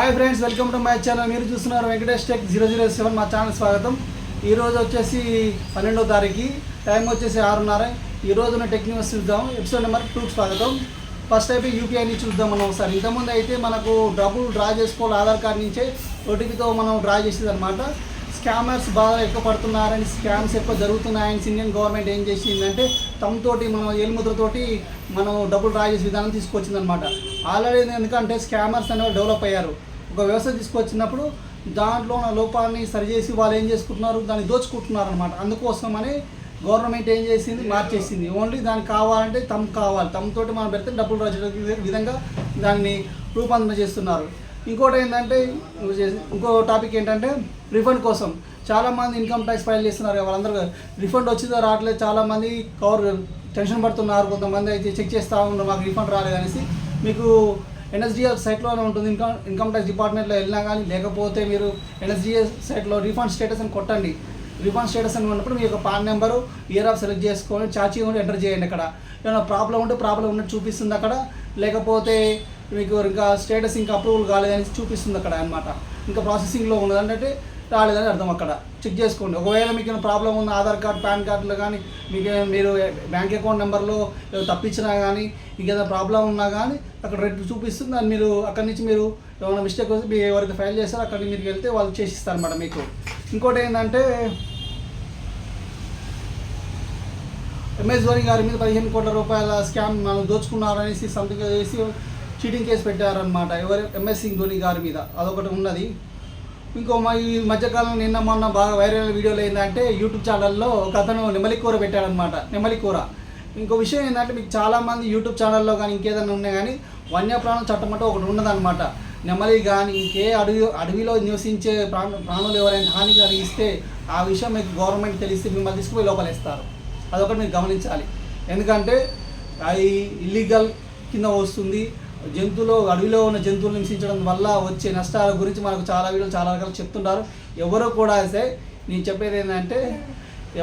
Hi friends, welcome to my channel. మీరు చూస్తున్నారు Venkatesh tech 007. మా ఛానల్ స్వాగతం. ఈరోజు వచ్చేసి 12వ తారీఖు, టైం వచ్చేసి 6:30. ఈ రోజున టెక్ న్యూస్ చూద్దాం. ఎపిసోడ్ నెంబర్ 2కి స్వాగతం. ఫస్ట్ అయితే యూపీఐని చూద్దాం మనం ఒకసారి. ఇంతకుముందు అయితే మనకు డబ్బులు డ్రా చేసుకోవాలి, ఆధార్ కార్డు నుంచే ఓటీపీతో మనం డ్రా చేసేది అనమాట. స్కామర్స్ బాగా ఎక్కువ పడుతున్నారని, స్కామ్స్ ఎక్కువ జరుగుతున్నాయని ఇండియన్ గవర్నమెంట్ ఏం చేసిందంటే తమతోటి మనం ఏలుముద్రతోటి మనం డబ్బులు డ్రా చేసే విధానం తీసుకొచ్చిందనమాట. ఆల్రెడీ ఎందుకంటే స్కామర్స్ అనేవి డెవలప్ అయ్యారు. ఒక వ్యవస్థ తీసుకొచ్చినప్పుడు దాంట్లో ఉన్న లోపాలని సరిచేసి వాళ్ళు ఏం చేసుకుంటున్నారు, దాన్ని దోచుకుంటున్నారు అనమాట. అందుకోసమని గవర్నమెంట్ ఏం చేసింది, మార్చేసింది. ఓన్లీ దానికి కావాలంటే తమతోటి మనం పెడితే డబ్బులు డ్రా విధంగా దాన్ని రూపాంతరం చేస్తున్నారు. ఇంకోటి ఏంటంటే, ఇంకో టాపిక్ ఏంటంటే రిఫండ్ కోసం చాలామంది ఇన్కమ్ ట్యాక్స్ ఫైల్ చేస్తున్నారు. వాళ్ళందరూ రిఫండ్ వచ్చిందో రావట్లేదు, చాలామంది టెన్షన్ పడుతున్నారు. కొంతమంది అయితే చెక్ చేస్తూ ఉన్నారు, మాకు రిఫండ్ రాలేదు అనేసి. మీకు ఎన్ఎస్డిఎల్ సైట్లోనే ఉంటుంది. ఇన్కమ్ ట్యాక్స్ డిపార్ట్మెంట్లో వెళ్ళినా కానీ, లేకపోతే మీరు ఎన్ఎస్డిఎల్ సైట్లో రీఫండ్ స్టేటస్ అని కొట్టండి. రీఫండ్ స్టేటస్ అని ఉన్నప్పుడు మీ యొక్క pan number, year of select చేసుకొని చార్జీ ఉండి ఎంటర్ చేయండి. అక్కడ ఏమైనా ప్రాబ్లం ఉంటే ప్రాబ్లం ఉన్నట్టు చూపిస్తుంది అక్కడ, లేకపోతే మీకు ఇంకా స్టేటస్ ఇంకా అప్రూవల్ కాలేదని చూపిస్తుంది అక్కడ అనమాట. ఇంకా ప్రాసెసింగ్లో ఉన్నదంటే రాలేదని అర్థం. అక్కడ చెక్ చేసుకోండి. ఒకవేళ మీకు ఏమైనా ప్రాబ్లం ఉన్న ఆధార్ కార్డ్, పాన్ కార్డులో కానీ, మీరు బ్యాంక్ అకౌంట్ నెంబర్లో తప్పించినా కానీ, ఇంకేదైనా ప్రాబ్లం ఉన్నా కానీ అక్కడ రెడ్ చూపిస్తుంది. దాన్ని మీరు అక్కడి నుంచి మీరు ఏమైనా మిస్టేక్ వస్తే మీరు ఎవరైతే ఫైల్ చేస్తారో అక్కడికి మీరు వెళ్తే వాళ్ళు చేసిస్తారు అనమాట మీకు. ఇంకోటి ఏంటంటే, ఎంఎస్ ధోని గారి మీద 15 కోట్ల రూపాయల స్కామ్ మనం దోచుకున్నారనేసి సంథింగ్ చేసి చీటింగ్ కేసు పెట్టారనమాట. ఎంఎస్ ధోని గారి మీద అదొకటి ఉన్నది. ఇంకో ఈ మధ్యకాలం నిన్న మొన్న బాగా వైరల్ వీడియోలు ఏంటంటే, యూట్యూబ్ ఛానల్లో ఒక అతను నెమలి కూర పెట్టాడనమాట. నెమలి కూర. ఇంకో విషయం ఏంటంటే, మీకు చాలామంది యూట్యూబ్ ఛానల్లో కానీ ఇంకేదైనా ఉన్నాయి కానీ వన్యప్రాణం చట్టం అంటే ఒకటి ఉన్నదనమాట. నెమలి కానీ ఇంకే అడవిలో నివసించే ప్రాణులు ఎవరైనా హాని కలిగిస్తే ఆ విషయం మీకు గవర్నమెంట్ తెలిస్తే మిమ్మల్ని తీసుకుపోయి లోపలేస్తారు. అదొకటి మీరు గమనించాలి. ఎందుకంటే అది ఇల్లీగల్ కింద వస్తుంది. అడవిలో ఉన్న జంతువులు హింసించడం వల్ల వచ్చే నష్టాల గురించి మనకు చాలా వీడియోలు చాలా రకాలు చెప్తుంటారు. ఎవరో కూడా సరే, నేను చెప్పేది ఏంటంటే,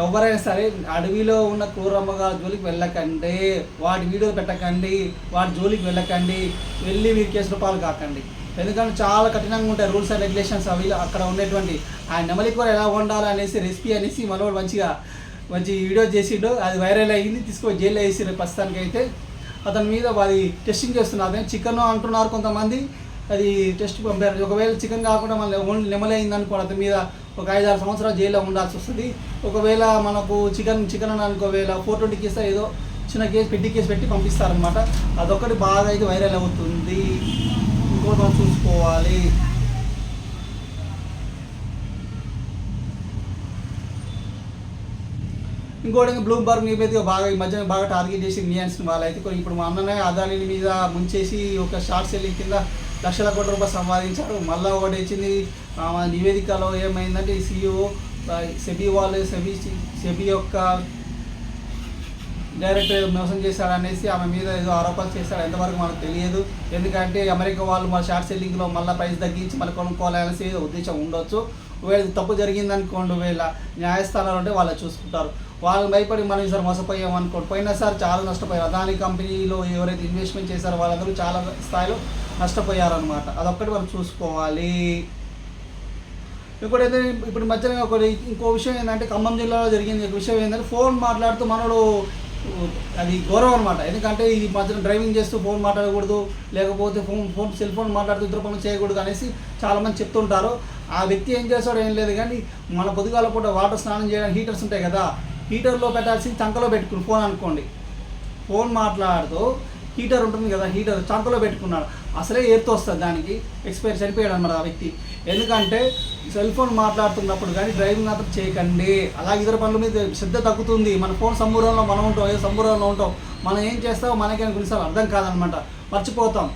ఎవరైనా సరే అడవిలో ఉన్న క్రూరమ్మగా జోలికి వెళ్ళకండి, వాటి వీడియోలు పెట్టకండి, వాటి జోలికి వెళ్ళకండి, వెళ్ళి మీరు కేసుల పాలు కాకండి. ఎందుకంటే చాలా కఠినంగా ఉంటాయి రూల్స్ అండ్ రెగ్యులేషన్స్. అవి అక్కడ ఉండేటువంటి ఆ నెమలి కూర ఎలా వండాలి అనేసి రెసిపీ అనేసి మనోడు మంచి వీడియో చేసిండు. అది వైరల్ అయ్యింది, తీసుకొని జైల్లో వేసిరు. ప్రస్తుతానికి అయితే అతని మీద అది టెస్టింగ్ చేస్తున్నారు. అదే చికెన్ అంటున్నారు కొంతమంది, అది టెస్ట్ పంపారు. ఒకవేళ చికెన్ కాకుండా మళ్ళీ ఓన్లీ నెమలి అయిందనుకో, అతని మీద ఒక 5-6 సంవత్సరాలు జైల్లో ఉండాల్సి వస్తుంది. ఒకవేళ మనకు చికెన్ అని అనుకోవేళ 420 కేసు ఏదో చిన్న కేసు పెట్టి పంపిస్తారనమాట. అదొకటి బాగా అయితే వైరల్ అవుతుంది. ఇంకోటి మనం చూసుకోవాలి. ఇంకోటి బ్లూంబర్గ్ న్యూస్ అయితే ఈ మధ్య బాగా టార్గెట్ చేసి ఇండియన్స్ వాళ్ళైతే ఇప్పుడు మా అన్ననే అదాని మీద ముంచేసి ఒక షార్ట్ సెల్లింగ్ కింద లక్షల కోట్ల రూపాయలు సంపాదించారు. మళ్ళీ ఒకటి వచ్చింది నివేదికలో ఏమైందంటే, ఈ CEO సెబీ యొక్క డైరెక్టర్ మోసం చేశాడనేసి ఆమె మీద ఏదో ఆరోపణలు చేశాడు. ఎంతవరకు మనకు తెలియదు. ఎందుకంటే అమెరికా వాళ్ళు మన షార్ట్ సెల్లింగ్లో మళ్ళీ ప్రైస్ తగ్గించి మళ్ళీ కొనుక్కోవాలనేసి ఉద్దేశం ఉండొచ్చు. ఒకవేళ తప్పు జరిగిందనుకోండి, ఒకవేళ న్యాయస్థానాలు ఉంటే వాళ్ళు చూసుకుంటారు. వాళ్ళని భయపడి మనం ఈసారి మోసపోయామనుకోండి. పోయినసారి చాలా నష్టపోయారు. అదాని కంపెనీలో ఎవరైతే ఇన్వెస్ట్మెంట్ చేశారో వాళ్ళందరూ చాలా స్థాయిలో నష్టపోయారనమాట. అదొక్కటి మనం చూసుకోవాలి. ఇంకోటైతే ఇప్పుడు మధ్యలో ఇంకో విషయం ఏంటంటే, ఖమ్మం జిల్లాలో జరిగింది విషయం ఏంటంటే, ఫోన్ మాట్లాడుతూ మనోడు, అది గౌరవం అనమాట. ఎందుకంటే ఈ మధ్యన డ్రైవింగ్ చేస్తూ ఫోన్ మాట్లాడకూడదు, లేకపోతే సెల్ ఫోన్ మాట్లాడుతూ ఇతర పనులు చేయకూడదు అనేసి చాలామంది చెప్తుంటారు. ఆ వ్యక్తి ఏం చేస్తాడో ఏం లేదు కానీ, మన పొద్దుగాల పూట వాటర్ స్నానం చేయడానికి హీటర్స్ ఉంటాయి కదా, హీటర్లో పెట్టాల్సింది చంకలో పెట్టుకుని ఫోన్ అనుకోండి. ఫోన్ మాట్లాడుతూ హీటర్ ఉంటుంది కదా, హీటర్ చంకలో పెట్టుకున్నాడు. అసలే ఎర్త్ వస్తుంది, దానికి ఎక్స్పైర్ చనిపోయాడు అనమాట ఆ వ్యక్తి. ఎందుకంటే సెల్ ఫోన్ మాట్లాడుతున్నప్పుడు కానీ డ్రైవింగ్ మాత్రం చేయకండి. అలాగే ఇతర పనుల మీద శ్రద్ధ తగ్గుతుంది. మన ఫోన్ సంబూరంలో మనం ఉంటాం, ఏ సంబూరంలో ఉంటాం, మనం ఏం చేస్తామో మనకే కొన్నిసార్లు అర్థం కాదనమాట, మర్చిపోతాం.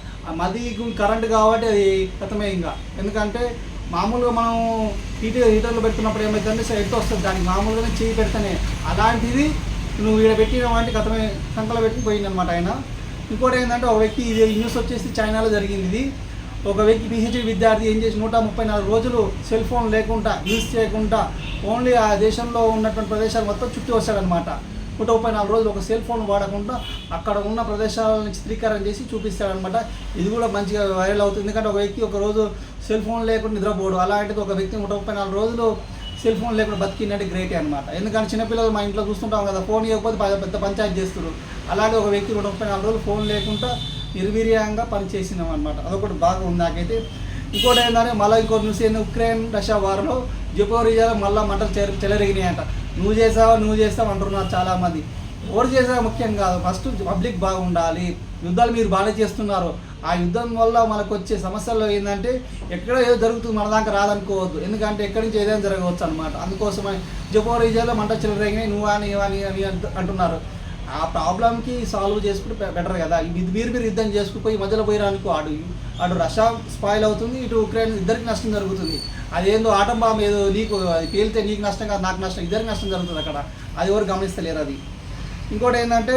మది కరెంట్ కాబట్టి అది గతమే. ఇంకా ఎందుకంటే మామూలుగా మనం హీటర్లో పెడుతున్నప్పుడు ఏమవుతుందంటే ఎర్త్ వస్తుంది, దానికి మామూలుగానే చేయి పెడితేనే. అలాంటిది నువ్వు ఇక్కడ పెట్టిన వాటి గతమే సంకలో పెట్టి పోయిందనమాట ఆయన. ఇంకోటి ఏంటంటే, ఒక వ్యక్తి, ఇది న్యూస్ వచ్చేసి చైనాలో జరిగింది. ఇది ఒక వ్యక్తి PhD విద్యార్థి ఏం చేసి 134 రోజులు సెల్ ఫోన్ లేకుండా యూజ్ చేయకుండా ఓన్లీ ఆ దేశంలో ఉన్నటువంటి ప్రదేశాలు మొత్తం చుట్టూ వస్తాడనమాట. 134 రోజులు ఒక సెల్ ఫోన్ వాడకుండా అక్కడ ఉన్న ప్రదేశాలను చిత్రీకరణ చేసి చూపిస్తాడనమాట. ఇది కూడా మంచిగా వైరల్ అవుతుంది. ఎందుకంటే ఒక వ్యక్తి ఒక రోజు సెల్ ఫోన్ లేకుండా నిద్రపోడు, అలాంటిది ఒక వ్యక్తి 134 రోజులు సెల్ ఫోన్ లేకుండా బతికిందంటే గ్రేటే అనమాట. ఎందుకంటే చిన్నపిల్లలు మా ఇంట్లో చూస్తుంటాం కదా, ఫోన్ ఇవ్వకపోతే పెద్ద పంచాయతీ చేస్తారు. అలాగే ఒక వ్యక్తి 134 రోజులు ఫోన్ లేకుండా నిర్వీర్యంగా పనిచేసినాం అనమాట. అదొకటి బాగా ఉంది నాకైతే. ఇంకోటి ఏంటంటే మళ్ళీ ఇంకో న్యూస్ ఏంది, ఉక్రెయిన్ రష్యా వార్లో జపోరియాలో మళ్ళీ మంటలు చెలరేగినాయంట. నువ్వు చేస్తావు అంటున్నారు చాలామంది. ఎవరు చేసావు ముఖ్యం కాదు, ఫస్ట్ పబ్లిక్ బాగుండాలి. యుద్ధాలు మీరు బాగానే చేస్తున్నారు. ఆ యుద్ధం వల్ల మనకు వచ్చే సమస్యల్లో ఏంటంటే ఎక్కడో ఏదో జరుగుతుంది, మన దాకా రాదనుకోవద్దు. ఎందుకంటే ఎక్కడి నుంచి ఏదైనా జరగవచ్చు అనమాట. అందుకోసమని జపోరియాలో మంట చెలరేగినాయి నువ్వు అని అంటున్నారు. ఆ ప్రాబ్లంకి సాల్వ్ చేసుకుంటే బెటర్ కదా. మీరు యుద్ధం చేసుకుపోయి మధ్యలో పోయిరా అనుకో, అటు రష్యా స్పాయిల్ అవుతుంది, ఇటు ఉక్రెయిన్ ఇద్దరికి నష్టం జరుగుతుంది. అదేందో ఆటం బాంబు ఏదో నీకు అది పేలితే నీకు నష్టం కాదు, నాకు నష్టం, ఇద్దరికి నష్టం జరుగుతుంది అక్కడ. అది ఎవరు గమనిస్తలేరు. అది ఇంకోటి ఏంటంటే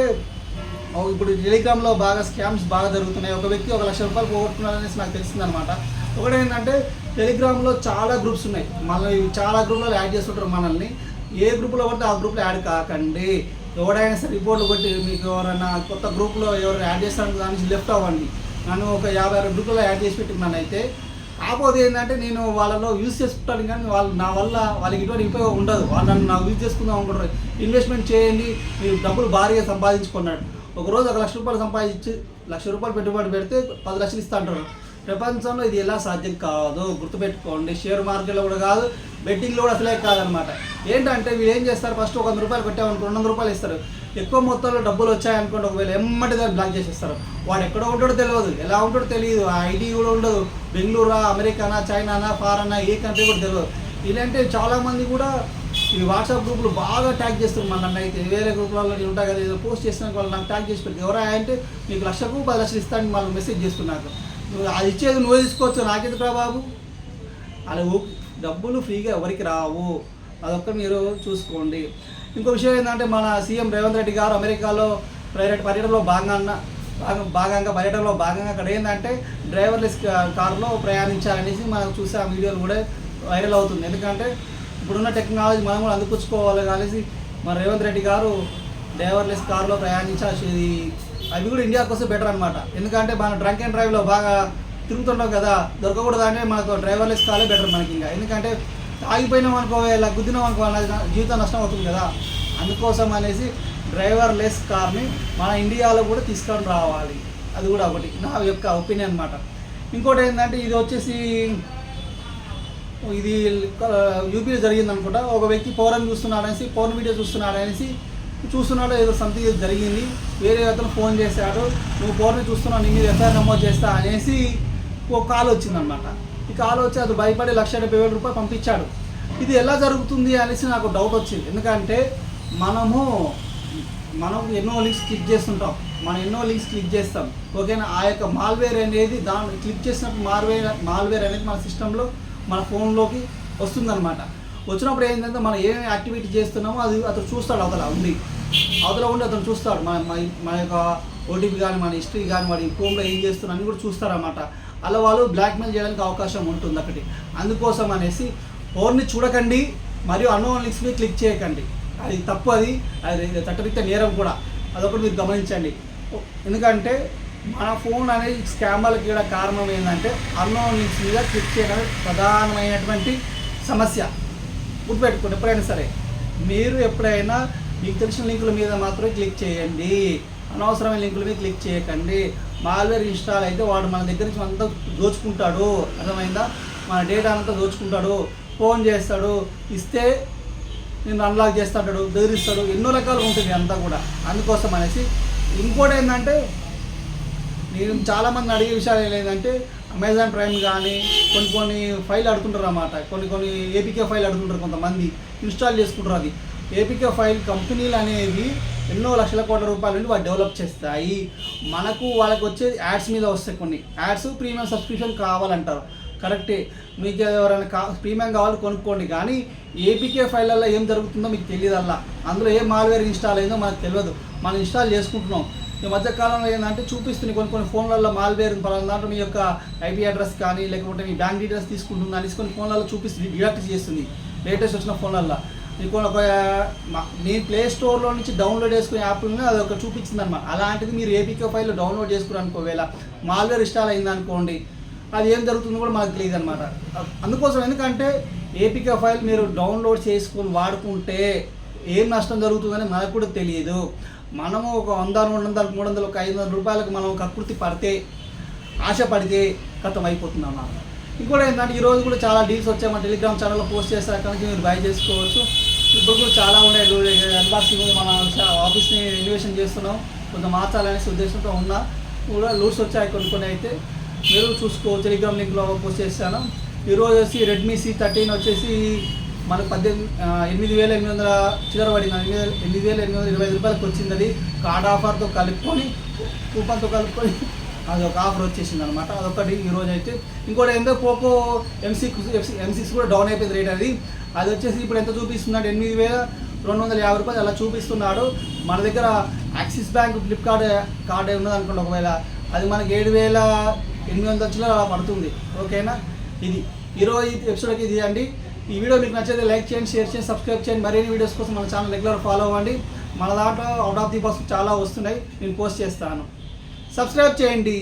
ఇప్పుడు టెలిగ్రామ్లో బాగా స్కామ్స్ బాగా జరుగుతున్నాయి. ఒక వ్యక్తి 1 లక్ష రూపాయలు పోగొట్టుకున్నారనేసి నాకు తెలిసిందనమాట. ఒకటి ఏంటంటే టెలిగ్రామ్లో చాలా గ్రూప్స్ ఉన్నాయి, మళ్ళీ చాలా గ్రూప్లో యాడ్ చేస్తుంటారు మనల్ని. ఏ గ్రూప్లో పడితే ఆ గ్రూప్లో యాడ్ కాకండి. ఎవడైనా సరే రిపోర్ట్లు కొట్టి మీకు ఎవరైనా కొత్త గ్రూప్లో ఎవరైనా యాడ్ చేస్తారని దాని నుంచి లెఫ్ట్ అవ్వండి. నన్ను ఒక 56 గ్రూపుల్లో యాడ్ చేసి పెట్టుకున్నాను. అయితే కాకపోతే ఏంటంటే నేను వాళ్ళలో యూజ్ చేసుకుంటాను, కానీ నా వల్ల వాళ్ళకి ఇటువంటి ఉపయోగం ఉండదు. వాళ్ళు నన్ను యూజ్ చేసుకుందాం అనుకుంటారు. ఇన్వెస్ట్మెంట్ చేయండి, మీరు డబ్బులు భారీగా సంపాదించుకున్నాడు. ఒకరోజు 1 లక్ష రూపాయలు సంపాదించి 1 లక్ష రూపాయలు పెట్టుబడి పెడితే 10 లక్షలు ఇస్తా అంటారు. ప్రపంచంలో ఇది ఎలా సాధ్యం కాదు, గుర్తుపెట్టుకోండి. షేర్ మార్కెట్లో కూడా కాదు, బెట్టింగ్లో కూడా అసలే కాదనమాట. ఏంటంటే వీళ్ళు ఏం చేస్తారు, ఫస్ట్ 100 రూపాయలు పెట్టామనుకో 200 రూపాయలు ఇస్తారు. ఎక్కువ మొత్తంలో డబ్బులు వచ్చాయనుకోండి, ఒకవేళ ఎమ్మటి దాన్ని బ్లాక్ చేసేస్తారు. వాడు ఎక్కడో ఉంటాడో తెలియదు, ఎలా ఉంటాడో తెలియదు, ఆ ఐడి కూడా ఉండదు. బెంగళూరా, అమెరికానా, చైనానా, ఫారెనా, ఏ కంట్రీ కూడా తెలియదు. ఇలాంటి చాలామంది కూడా ఈ వాట్సాప్ గ్రూపులు బాగా ట్యాగ్ చేస్తారు. నన్ను అయితే వేరే గ్రూపులలో నేను ఉంటాయి కదా, ఏదో పోస్ట్ చేసిన వాళ్ళు నాకు ట్యాగ్ చేసి పెట్టి ఎవరా అంటే నీకు 1 లక్షకు 10 లక్షలు ఇస్తాను వాళ్ళు మెసేజ్ చేస్తున్నారు. నువ్వు అది ఇచ్చేది నువ్వే తీసుకోవచ్చు, నాకెందుకు రా బాబు. అలా డబ్బులు ఫ్రీగా ఎవరికి రావు, అదొక్కటి మీరు చూసుకోండి. ఇంకో విషయం ఏంటంటే మన సీఎం రేవంత్ రెడ్డి గారు అమెరికాలో పర్యటనలో భాగంగా అక్కడ ఏంటంటే డ్రైవర్లెస్ కారులో ప్రయాణించాలనేసి మనం చూసే ఆ వీడియోలు కూడా వైరల్ అవుతుంది. ఎందుకంటే ఇప్పుడున్న టెక్నాలజీ మనం కూడా అందుకొచ్చుకోవాలి కలిసి మన రేవంత్ రెడ్డి గారు డ్రైవర్లెస్ కారులో ప్రయాణించాల్సి, అవి కూడా ఇండియాకి వస్తే బెటర్ అనమాట. ఎందుకంటే మనం డ్రంక్ అండ్ డ్రైవ్లో బాగా తిరుగుతుంటాం కదా, దొరకకూడదు అంటే మనకు డ్రైవర్లెస్ కారే బెటర్ మనకి. ఇంకా ఎందుకంటే తాగిపోయినాం అనుకో, ఇలా గుద్దినాం అనుకో, జీవితం నష్టం అవుతుంది కదా. అందుకోసం అనేసి డ్రైవర్లెస్ కార్ని మన ఇండియాలో కూడా తీసుకొని రావాలి. అది కూడా ఒకటి నా యొక్క ఒపీనియన్ అనమాట. ఇంకోటి ఏంటంటే ఇది వచ్చేసి ఇది యూపీలో జరిగింది అనుకుంటా. ఒక వ్యక్తి పౌరం చూస్తున్నాడనేసి, పౌర్ణ వీడియో చూస్తున్నాడో ఏదో సంథింగ్ జరిగింది. వేరే అతను ఫోన్ చేశాడు, నువ్వు పౌర్ణ చూస్తున్నావు, నీ మీద ఎఫ్ఐఆర్ నమోదు చేస్తా అనేసి ఒక కాల్ వచ్చిందనమాట. ఈ కాల్ వచ్చి అది భయపడి 1,70,000 రూపాయలు పంపించాడు. ఇది ఎలా జరుగుతుంది అనేసి నాకు డౌట్ వచ్చింది. ఎందుకంటే మనం ఎన్నో లింక్స్ క్లిక్ చేస్తుంటాం, క్లిక్ చేస్తాం, ఓకేనా. ఆ యొక్క మాల్వేర్ అనేది దాన్ని క్లిక్ చేసినప్పుడు మాల్వేర్ అనేది మన సిస్టంలో మన ఫోన్లోకి వస్తుందన్నమాట. వచ్చినప్పుడు ఏంటంటే మనం ఏమేమి యాక్టివిటీ చేస్తున్నామో అది అతను చూస్తాడు, అవతల ఉండి అతను చూస్తాడు మన యొక్క ఓటీపీ కానీ, మన హిస్టరీ కానీ, వాడి ఫోన్లో ఏం చేస్తున్నా అని కూడా చూస్తారన్నమాట. అలా వాళ్ళు బ్లాక్మెయిల్ చేయడానికి అవకాశం ఉంటుంది ఒకటి. అందుకోసం అనేసి ఫోన్ని చూడకండి, మరియు అన్నోన్ లింక్స్ మీద క్లిక్ చేయకండి. అది తప్పు, అది చట్టరీత్యా నేరం కూడా. అదొకటి మీరు గమనించండి. ఎందుకంటే మన ఫోన్ అనేది స్కామర్లకి కూడా కారణం ఏంటంటే అన్నోన్ లింక్స్ మీద క్లిక్ చేయడం ప్రధానమైనటువంటి సమస్య. గుర్తుపెట్టుకోండి, ఎప్పుడైనా సరే మీరు ఎప్పుడైనా మీకు తెలిసిన లింకుల మీద మాత్రమే క్లిక్ చేయండి, అనవసరమైన లింకుల మీద క్లిక్ చేయకండి. మాల్వేర్ ఇన్స్టాల్ అయితే వాడు మన దగ్గర నుంచి అంతా దోచుకుంటాడు, అర్థమైందా. మన డేటా అంతా దోచుకుంటాడు, ఫోన్ చేస్తాడు, ఇస్తే నేను అన్లాక్ చేస్తాడు, బెదిరిస్తాడు, ఎన్నో రకాలు ఉంటుంది అంతా కూడా. అందుకోసం అనేసి ఇంకోటి ఏంటంటే నేను చాలామంది అడిగే విషయాలు ఏంటంటే అమెజాన్ ప్రైమ్ కానీ కొన్ని ఫైల్ అడుగుతుంటారు అన్నమాట. కొన్ని ఏపీకే ఫైల్ అడుగుతుంటారు కొంతమంది, ఇన్స్టాల్ చేసుకుంటారు. అది ఏపీకే ఫైల్ కంపెనీలు అనేవి ఎన్నో లక్షల కోట్ల రూపాయల నుండి వాళ్ళు డెవలప్ చేస్తాయి. వాళ్ళకి వచ్చేది యాడ్స్ మీద వస్తాయి. కొన్ని యాడ్స్ ప్రీమియం సబ్స్క్రిప్షన్ కావాలంటారు, కరెక్టే. మీకు ఎవరైనా ప్రీమియం కావాలి కొనుక్కోండి, కానీ ఏపీకే ఫైళ్ళల్లో ఏం జరుగుతుందో మీకు తెలియదు. అందులో ఏ మాల్వేర్ ఇన్స్టాల్ అయిందో మనకు తెలియదు, మనం ఇన్స్టాల్ చేసుకుంటున్నాం. ఈ మధ్యకాలంలో ఏంటంటే చూపిస్తుంది కొన్ని ఫోన్లలో మాల్వేర్ పలానా దాంట్లో మీ యొక్క ఐపీ అడ్రస్ కానీ లేకపోతే మీ బ్యాంక్ డీటెయిల్స్ తీసుకుంటుంది అనేసి కొన్ని ఫోన్లలో చూపిస్తుంది, డిడక్ట్ చేస్తుంది లేటెస్ట్ వచ్చిన ఫోన్లలో. మీకు ఒక నేను ప్లే స్టోర్లో నుంచి డౌన్లోడ్ చేసుకునే యాప్ ఉంది, అది ఒక చూపించింది అనమాట. అలాంటిది మీరు ఏపీకే ఫైల్ డౌన్లోడ్ చేసుకుని అనుకోవేళ మాల్వేర్ ఇన్స్టాల్ అయింది అనుకోండి, అది ఏం జరుగుతుందో కూడా మనకు తెలియదు అనమాట. అందుకోసం ఎందుకంటే ఏపీకే ఫైల్ మీరు డౌన్లోడ్ చేసుకొని వాడుకుంటే ఏం నష్టం జరుగుతుందని మనకు కూడా తెలియదు. మనము ఒక 100, 200, 300, ఒక 500 రూపాయలకు మనం కకృతి పడితే, ఆశపడితే కథం అయిపోతుంది అన్నమాట. ఇంకోటి ఏంటంటే ఈరోజు కూడా చాలా డీల్స్ వచ్చాయి, మా టెలిగ్రామ్ ఛానల్లో పోస్ట్ చేస్తారు, అక్కడ నుంచి మీరు బై చేసుకోవచ్చు. ఇప్పుడు కూడా చాలా ఉన్నాయి. అన్బాక్సింగ్ మన ఆఫీస్ని రెన్యువేషన్ చేస్తున్నాం, కొంచెం మార్చాలనే ఉద్దేశంతో ఉన్నా కూడా లూట్స్ వచ్చాయి కొన్ని అయితే మీరు చూసుకోవచ్చు. టెలిగ్రామ్ లింక్లో పోస్ట్ చేస్తాను. ఈరోజు వచ్చి రెడ్మీ C13 వచ్చేసి మనకు 8,800 చిల్లర పడింది. 8,825 రూపాయలకు వచ్చింది. అది కార్డ్ ఆఫర్తో కలుపుకొని, కూపన్తో కలుపుకొని అది ఒక ఆఫర్ వచ్చేసింది అనమాట. అదొకటి ఈరోజు అయితే. ఇంకోటి ఏంటో పోకో M6 కూడా డౌన్ అయిపోయింది రేట్. అది వచ్చేసి ఇప్పుడు ఎంత చూపిస్తున్నాడు, 8,250 రూపాయలు అలా చూపిస్తున్నాడు. మన దగ్గర యాక్సిస్ బ్యాంక్ ఫ్లిప్కార్ట్ కార్డ్ ఉన్నది అనుకోండి, ఒకవేళ అది మనకి 7,800 అలా పడుతుంది. ఓకేనా, ఇది ఈరోజు ఎపిసోడ్కి ఇది అండి. ఈ వీడియో మీకు నచ్చితే లైక్ చేయండి, షేర్ చేయండి, సబ్స్క్రైబ్ చేయండి. మరిన్ని వీడియోస్ కోసం మన ఛానల్ రెగ్యులర్ ఫాలో అవ్వండి. మన దాంట్లో అవుట్ ఆఫ్ ది బాక్స్ చాలా వస్తున్నాయి, నేను పోస్ట్ చేస్తాను. సబ్స్క్రైబ్ చేయండి.